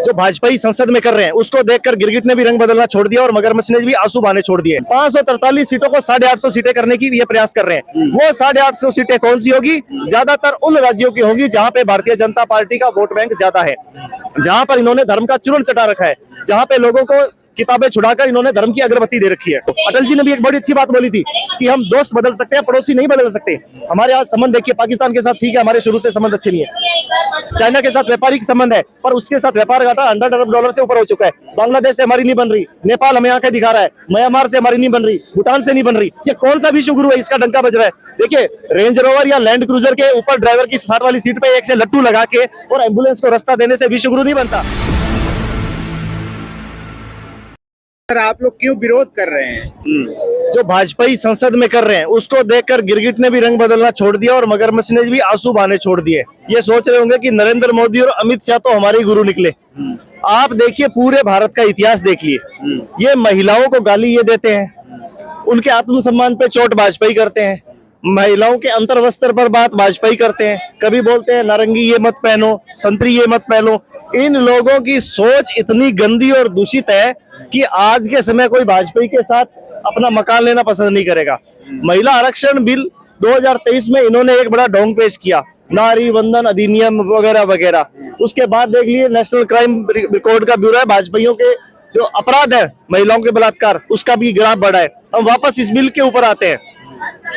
जो भाजपा ही संसद में कर रहे हैं उसको देखकर गिरगिट ने भी रंग बदलना छोड़ दिया और मगरमच्छ ने भी आंसू बहाने छोड़ दिए। 543 सीटों को 850 सीटें करने की ये प्रयास कर रहे हैं। वो 850 सीटें कौन सी होगी? ज्यादातर उन राज्यों की होगी जहां पे भारतीय जनता पार्टी का वोट बैंक ज्यादा है, जहां पर इन्होंने धर्म का चूर्ण चटा रखा है, जहां पे लोगों को किताबें छुड़ाकर इन्होंने धर्म की अगरबत्ती दे रखी है। अटल जी ने भी एक बड़ी अच्छी बात बोली थी कि हम दोस्त बदल सकते हैं, पड़ोसी नहीं बदल सकते। हमारे आज संबंध देखिए, पाकिस्तान के साथ ठीक है, हमारे शुरू से संबंध अच्छे नहीं है। चाइना के साथ व्यापारिक संबंध है, पर उसके साथ व्यापार घाटा $100 से ऊपर हो चुका है। बांग्लादेश से हमारी नहीं बन रही, नेपाल हमें आंखें दिखा रहा है, म्यांमार से हमारी नहीं बन रही, भूटान से नहीं बन रही। ये कौन सा विश्व गुरु है, इसका डंका बज रहा है? देखिए, रेंज रोवर या लैंड क्रूजर के ऊपर ड्राइवर की 60 वाली सीट पे एक से लट्टू लगा के और एम्बुलेंस को रास्ता देने से विश्व गुरु नहीं बनता। सर, आप लोग क्यों विरोध कर रहे हैं? जो भाजपा ही संसद में कर रहे हैं उसको देखकर गिरगिट ने भी रंग बदलना छोड़ दिया और मगरमच्छ ने भी आंसू बहाने छोड़ दिए। ये सोच रहे होंगे कि नरेंद्र मोदी और अमित शाह तो हमारे गुरु निकले। आप देखिए, पूरे भारत का इतिहास देखिए, ये महिलाओं को गाली ये देते हैं, उनके आत्मसम्मान पे चोट भाजपा ही करते हैं, महिलाओं के अंतर वस्त्र पर बात भाजपा ही करते हैं, कभी बोलते हैं नारंगी ये मत पहनो, संतरी ये मत पहनो। इन लोगों की सोच इतनी गंदी और दूषित है कि आज के समय कोई भाजपा के साथ अपना मकान लेना पसंद नहीं करेगा। महिला आरक्षण बिल 2023 में इन्होंने एक बड़ा ढोंग पेश किया, नारी वंदन अधिनियम वगैरह वगैरह। उसके बाद देख लिए नेशनल क्राइम रिकॉर्ड का ब्यूरो है, भाजपाइयों के जो अपराध है महिलाओं के बलात्कार, उसका भी ग्राफ बढ़ा है। हम वापस इस बिल के ऊपर आते हैं।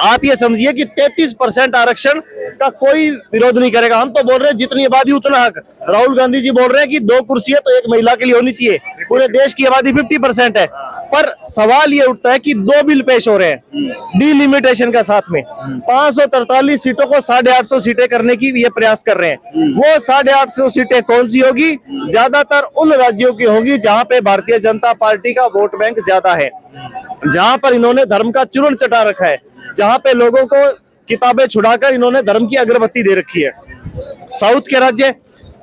आप ये समझिए कि 33% आरक्षण का कोई विरोध नहीं करेगा। हम तो बोल रहे हैं जितनी आबादी उतना हक। राहुल गांधी जी बोल रहे हैं कि 2 कुर्सियां तो एक महिला के लिए होनी चाहिए। पूरे देश की आबादी 50% है, पर सवाल ये उठता है कि 2 बिल पेश हो रहे हैं डिलिमिटेशन का साथ में। 543 सीटों को 850 सीटें करने की ये प्रयास कर रहे हैं। वो 850 सीटें कौन सी होगी? ज्यादातर उन राज्यों की होगी जहां पे भारतीय जनता पार्टी का वोट बैंक ज्यादा है, जहां पर इन्होंने धर्म का चूर्ण चटा रखा है, जहां पे लोगों को किताबें छुड़ाकर इन्होंने धर्म की अगरबत्ती दे रखी है। साउथ के राज्य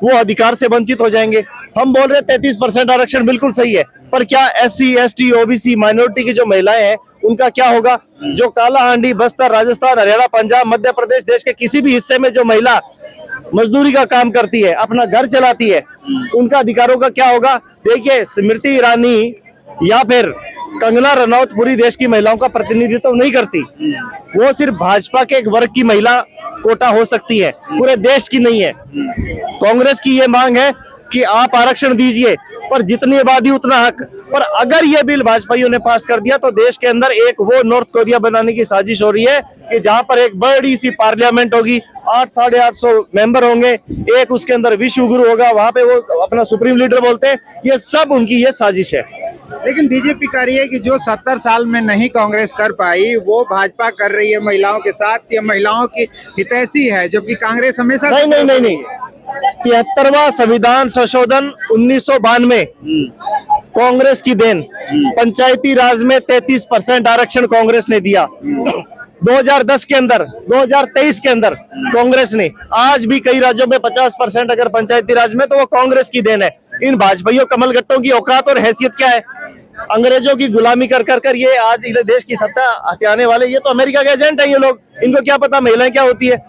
वो अधिकार से वंचित हो जाएंगे। हम बोल रहे 33% आरक्षण बिल्कुल सही है, पर क्या SC ST OBC माइनॉरिटी की जो महिलाएं हैं उनका क्या होगा? जो कालाहांडी, बस्तर, राजस्थान, हरियाणा, पंजाब, मध्य प्रदेश, देश के किसी भी हिस्से में जो महिला मजदूरी का काम करती है, अपना घर चलाती है, उनका अधिकारों का क्या होगा? देखिए, स्मृति ईरानी या फिर कंगना रनौत पूरी देश की महिलाओं का प्रतिनिधित्व नहीं करती। वो सिर्फ भाजपा के एक वर्ग की महिला कोटा हो सकती है, पूरे देश की नहीं है। कांग्रेस की ये मांग है कि आप आरक्षण दीजिए, पर जितनी आबादी उतना हक। पर अगर ये बिल भाजपाइयों ने पास कर दिया तो देश के अंदर एक वो नॉर्थ कोरिया बनाने की साजिश हो रही है कि जहां पर एक बड़ी सी पार्लियामेंट होगी, 800-850 मेंबर होंगे, एक उसके अंदर विश्व गुरु होगा, वहां पे वो अपना सुप्रीम लीडर बोलते हैं। ये सब उनकी ये साजिश है। लेकिन बीजेपी कह रही है कि जो 70 साल में नहीं कांग्रेस कर पाई वो भाजपा कर रही है महिलाओं के साथ, ये महिलाओं की हितैषी है, जबकि कांग्रेस हमेशा नहीं। 73वां संविधान संशोधन 1992 कांग्रेस की देन। पंचायती राज में 33% आरक्षण कांग्रेस ने दिया। 2010 के अंदर, 2023 के अंदर कांग्रेस ने, आज भी कई राज्यों में 50% अगर पंचायती राज में, तो वो कांग्रेस की देन है। इन भाजपाइयों कमलगट्टों की औकात और हैसियत क्या है? अंग्रेजों की गुलामी कर कर कर ये आज इधर देश की सत्ता हथियाने वाले, ये तो अमेरिका के एजेंट है ये लोग। इनको क्या पता महिलाएं क्या होती है?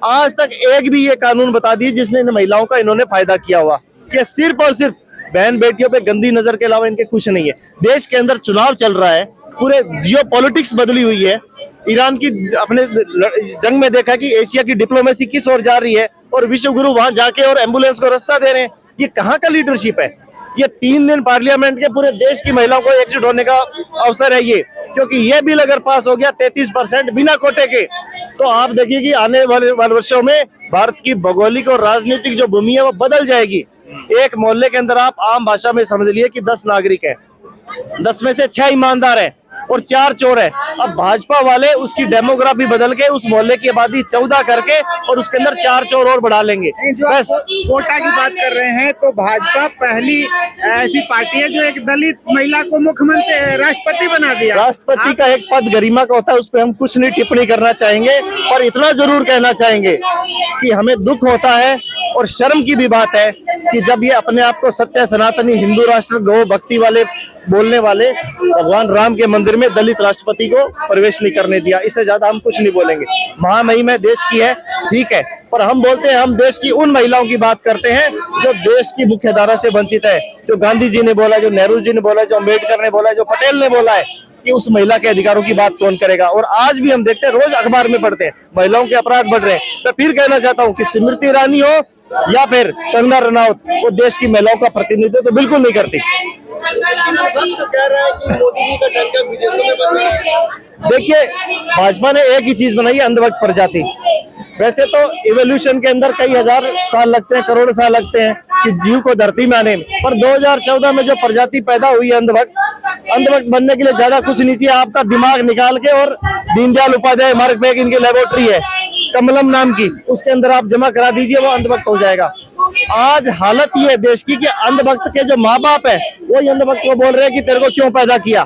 आज तक एक भी ये कानून बता दिए जिसने इन महिलाओं का इन्होंने फायदा किया हुआ? कि सिर्फ और सिर्फ बहन बेटियों पे गंदी नजर के अलावा इनके कुछ नहीं है। देश के अंदर चुनाव चल रहा है, पूरे जियो पॉलिटिक्स बदली हुई है। ईरान की अपने जंग में देखा कि एशिया की डिप्लोमेसी किस ओर जा रही है, और विश्व गुरु वहां जाके और एम्बुलेंस को रास्ता दे रहे हैं। ये कहाँ का लीडरशिप है? ये 3 दिन पार्लियामेंट के पूरे देश की महिलाओं को एकजुट होने का अवसर है ये, क्योंकि ये बिल अगर पास हो गया 33% बिना कोटे के, तो आप देखिए कि आने वाले वर्षों में भारत की भौगोलिक और राजनीतिक जो भूमि है वो बदल जाएगी। एक मोहल्ले के अंदर आप आम भाषा में समझ लिए कि 10 नागरिक हैं, 10 में से 6 ईमानदार हैं और 4 चोर है। अब भाजपा वाले उसकी डेमोग्राफी बदल के उस मोहल्ले की आबादी 14 करके और उसके अंदर 4 चोर और बढ़ा लेंगे। बस कोटा की बात कर रहे हैं तो भाजपा पहली ऐसी पार्टी है जो एक दलित महिला को मुख्यमंत्री राष्ट्रपति बना दिया। राष्ट्रपति का एक पद गरिमा का होता है, उस पर हम कुछ नहीं टिप्पणी करना चाहेंगे, पर इतना जरूर कहना चाहेंगे कि हमें दुख होता है और शर्म की भी बात है कि जब ये अपने आप को सत्य सनातनी हिंदू राष्ट्र गौ भक्ति वाले बोलने वाले भगवान राम के मंदिर में दलित राष्ट्रपति को प्रवेश नहीं करने दिया। इससे ज्यादा हम कुछ नहीं बोलेंगे। महामहिम है देश की है, ठीक है, पर हम बोलते हैं हम देश की उन महिलाओं की बात करते हैं जो देश की मुख्य धारा से वंचित है, जो गांधी जी ने बोला, जो नेहरू जी ने बोला, जो अम्बेडकर ने बोला, जो पटेल ने बोला है कि उस महिला के अधिकारों की बात कौन करेगा। और आज भी हम देखते हैं, रोज अखबार में पढ़ते हैं महिलाओं के अपराध बढ़ रहे हैं। मैं फिर कहना चाहता हूँ कि स्मृति ईरानी हो या फिर कंगना रनौत, वो देश की महिलाओं का प्रतिनिधित्व तो बिल्कुल नहीं करती। कह रहा है कि मोदी जी का डंका विदेशों में बज रहा है। देखिए, भाजपा ने एक ही चीज बनाई है, अंधभक्त प्रजाति। वैसे तो इवोल्यूशन के अंदर कई हजार साल लगते हैं, करोड़ साल लगते हैं कि जीव को धरती में आने में, पर 2014 में जो प्रजाति पैदा हुई है अंधभक्त बनने के लिए ज्यादा कुछ नहीं चाहिए, आपका दिमाग निकाल के और दीनदयाल उपाध्याय मार्ग पे एक इनकी लेबोरेटरी है कमलम नाम की, उसके अंदर आप जमा करा दीजिए, वो अंधभक्त हो जाएगा। आज हालत ये है देश की कि अंधभक्त के जो माँ बाप है वो अंधभक्त को बोल रहे हैं कि तेरे को क्यों पैदा किया।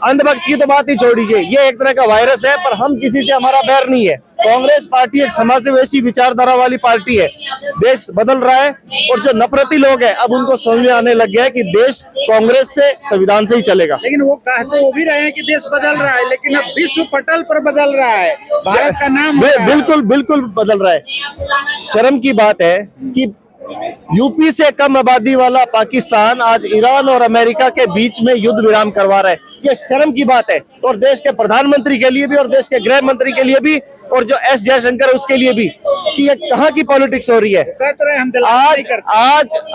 अंधभक्त की तो बात ही छोड़ दीजिए, ये एक तरह का वायरस है, पर हम किसी से हमारा बैर नहीं है। कांग्रेस पार्टी एक समाजसेवी विचारधारा वाली पार्टी है, देश बदल रहा है और जो नफरती लोग हैं अब उनको समझ में आने लग गया है कि देश कांग्रेस से, संविधान से ही चलेगा। लेकिन वो कह तो वो भी रहे हैं कि देश बदल रहा है, लेकिन अब विश्व पटल पर बदल रहा है, भारत का नाम बिल्कुल बिल्कुल बदल रहा है। शर्म की बात है कि यूपी से कम आबादी वाला पाकिस्तान आज ईरान और अमेरिका के बीच में युद्ध विराम करवा रहा है। ये शर्म की बात है, और देश के प्रधानमंत्री के लिए भी और देश के गृह मंत्री के लिए भी और जो एस जयशंकर है उसके लिए भी, कि ये कहाँ की पॉलिटिक्स हो रही है।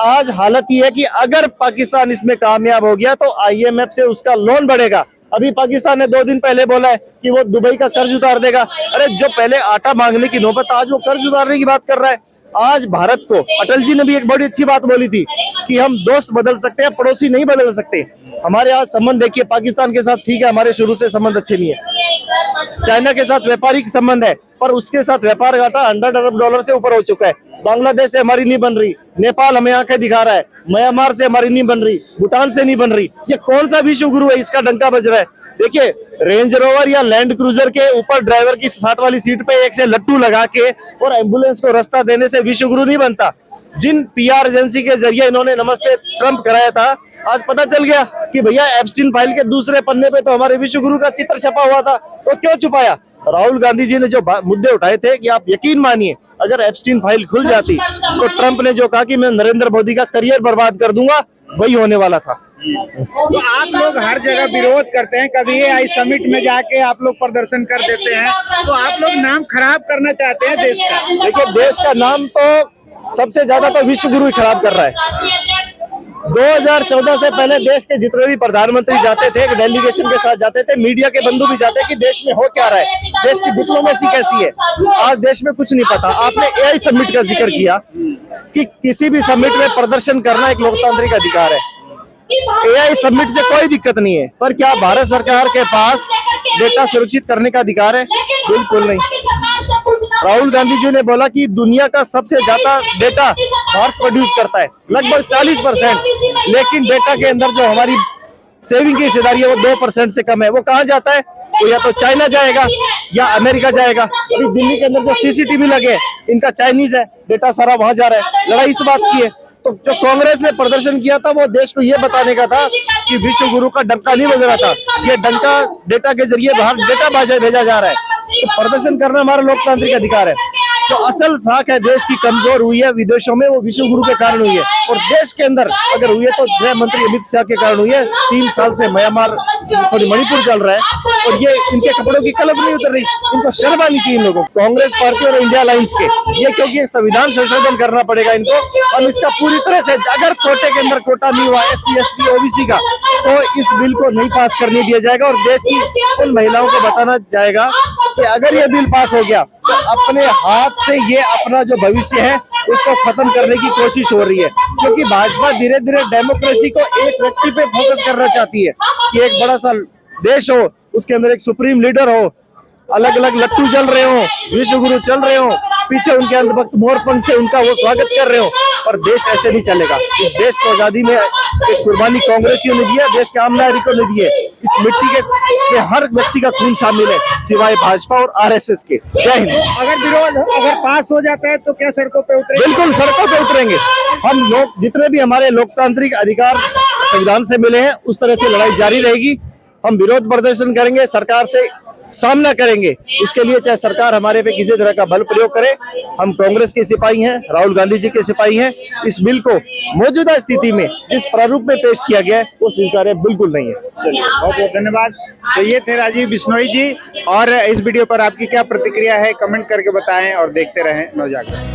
आज हालत ये है कि अगर पाकिस्तान इसमें कामयाब हो गया तो IMF से उसका लोन बढ़ेगा। अभी पाकिस्तान ने 2 दिन पहले बोला है कि वो दुबई का कर्ज उतार देगा। अरे जो पहले आटा मांगने की नौबत, आज वो कर्ज उतारने की बात कर रहा है। आज भारत को अटल जी ने भी एक बड़ी अच्छी बात बोली थी कि हम दोस्त बदल सकते हैं, पड़ोसी नहीं बदल सकते। हमारे आज संबंध देखिए, पाकिस्तान के साथ ठीक है, हमारे शुरू से संबंध अच्छे नहीं है। चाइना के साथ व्यापारिक संबंध है, पर उसके साथ व्यापार घाटा $100 अरब से ऊपर हो चुका है। बांग्लादेश से हमारी नहीं बन रही, नेपाल हमें आंखें दिखा रहा है, म्यांमार से हमारी नहीं बन रही, भूटान से नहीं बन रही। ये कौन सा विश्व गुरु है, इसका डंका बज रहा है। देखिए, रेंज रोवर या लैंड क्रूजर के ऊपर ड्राइवर की 60 वाली सीट पे एक से लट्टू लगा के और एम्बुलेंस को रास्ता देने से विश्व गुरु नहीं बनता। जिन PR एजेंसी के जरिए इन्होंने नमस्ते ट्रंप कराया था, आज पता चल गया कि भैया एप्स्टीन फाइल के दूसरे पन्ने पे तो हमारे विश्व गुरु का चित्र छपा हुआ था, तो क्यों छुपाया। राहुल गांधी जी ने जो मुद्दे उठाए थे कि आप यकीन मानिए अगर एप्स्टीन फाइल खुल जाती तो ट्रंप ने जो कहा कि मैं नरेंद्र मोदी का करियर बर्बाद कर दूंगा, वही होने वाला था। तो आप लोग हर जगह विरोध करते हैं, कभी AI समिट में जाके आप लोग प्रदर्शन कर देते हैं, तो आप लोग नाम खराब करना चाहते हैं देश का। देखिए, देश का नाम तो सबसे ज्यादा तो विश्व गुरु ही खराब कर रहा है। 2014 से पहले देश के जितने भी प्रधानमंत्री जाते थे, एक डेलीगेशन के साथ जाते थे, मीडिया के बंधु भी जाते कि देश में हो क्या रहा है, देश की डिप्लोमेसी कैसी है। आज देश में कुछ नहीं पता। आपने AI समिट का जिक्र किया कि किसी भी समिट में प्रदर्शन करना एक लोकतांत्रिक अधिकार है। AI समिट से कोई दिक्कत नहीं है, पर क्या भारत सरकार के पास डेटा सुरक्षित करने का अधिकार है? बिल्कुल नहीं। राहुल गांधी जी ने बोला कि दुनिया का सबसे ज्यादा डेटा भारत प्रोड्यूस करता है, लगभग 40%, लेकिन डेटा के अंदर जो हमारी सेविंग की हिस्सेदारी है वो 2% से कम है। वो कहाँ जाता है? वो या तो चाइना जाएगा या अमेरिका जाएगा। अभी दिल्ली के अंदर जो CCTV लगे इनका चाइनीज है, डेटा सारा वहां जा रहा है। लड़ाई इस बात की है। तो जो कांग्रेस ने प्रदर्शन किया था वो देश को ये बताने का था कि विश्व गुरु का डंका नहीं बज रहा था, ये डंका डेटा के जरिए बाहर डेटा भेजा जा रहा है। तो प्रदर्शन करना हमारा लोकतांत्रिक अधिकार है। तो असल साख है देश की कमजोर हुई है विदेशों में, वो विश्व गुरु के कारण हुई है, और देश के अंदर अगर हुई है तो गृह मंत्री अमित शाह के कारण हुई है। 3 साल से म्यांमार मणिपुर चल रहा है और ये इनके कपड़ों की कलम नहीं उतर रही। इनको शर्म आनी चाहिए इन लोगों को, कांग्रेस पार्टी और इंडिया अलायंस के। ये क्योंकि संविधान संशोधन करना पड़ेगा इनको, और इसका पूरी तरह से अगर कोटे के अंदर कोटा नहीं हुआ SC ST OBC का, तो इस बिल को नहीं पास करने दिया जाएगा। और देश की उन महिलाओं को बताना जाएगा कि अगर ये बिल पास हो गया तो अपने हाथ से ये अपना जो भविष्य है उसको खत्म करने की कोशिश हो रही है। क्योंकि भाजपा धीरे धीरे डेमोक्रेसी को एक व्यक्ति पे फोकस करना चाहती है कि एक बड़ा सा देश हो, उसके अंदर एक सुप्रीम लीडर हो, अलग अलग लट्टू चल रहे हो, विश्व गुरु चल रहे हो, पीछे उनके अंधभक्त मोरपंख से उनका वो स्वागत कर रहे हो। और देश ऐसे नहीं चलेगा। इस देश को आजादी में एक कुर्बानी कांग्रेसियों ने दी है, देश के आम नागरिकों ने दी है। इस मिट्टी के हर व्यक्ति का खून शामिल है, सिवाय भाजपा और RSS के। जय हिंद। अगर पास हो जाता है तो क्या सड़कों पे उतरेंगे? बिल्कुल सड़कों पे उतरेंगे। हम लोग जितने भी हमारे लोकतांत्रिक अधिकार संविधान से मिले हैं उस तरह से लड़ाई जारी रहेगी। हम विरोध प्रदर्शन करेंगे, सरकार से सामना करेंगे। उसके लिए चाहे सरकार हमारे पे किसी तरह का बल प्रयोग करे, हम कांग्रेस के सिपाही हैं, राहुल गांधी जी के सिपाही हैं। इस बिल को मौजूदा स्थिति में जिस प्रारूप में पेश किया गया है वो स्वीकार्य बिल्कुल नहीं है। चलिए, बहुत बहुत धन्यवाद। तो ये थे राजीव बिश्नोई जी, और इस वीडियो पर आपकी क्या प्रतिक्रिया है कमेंट करके बताएं और देखते रहें नवजागरण।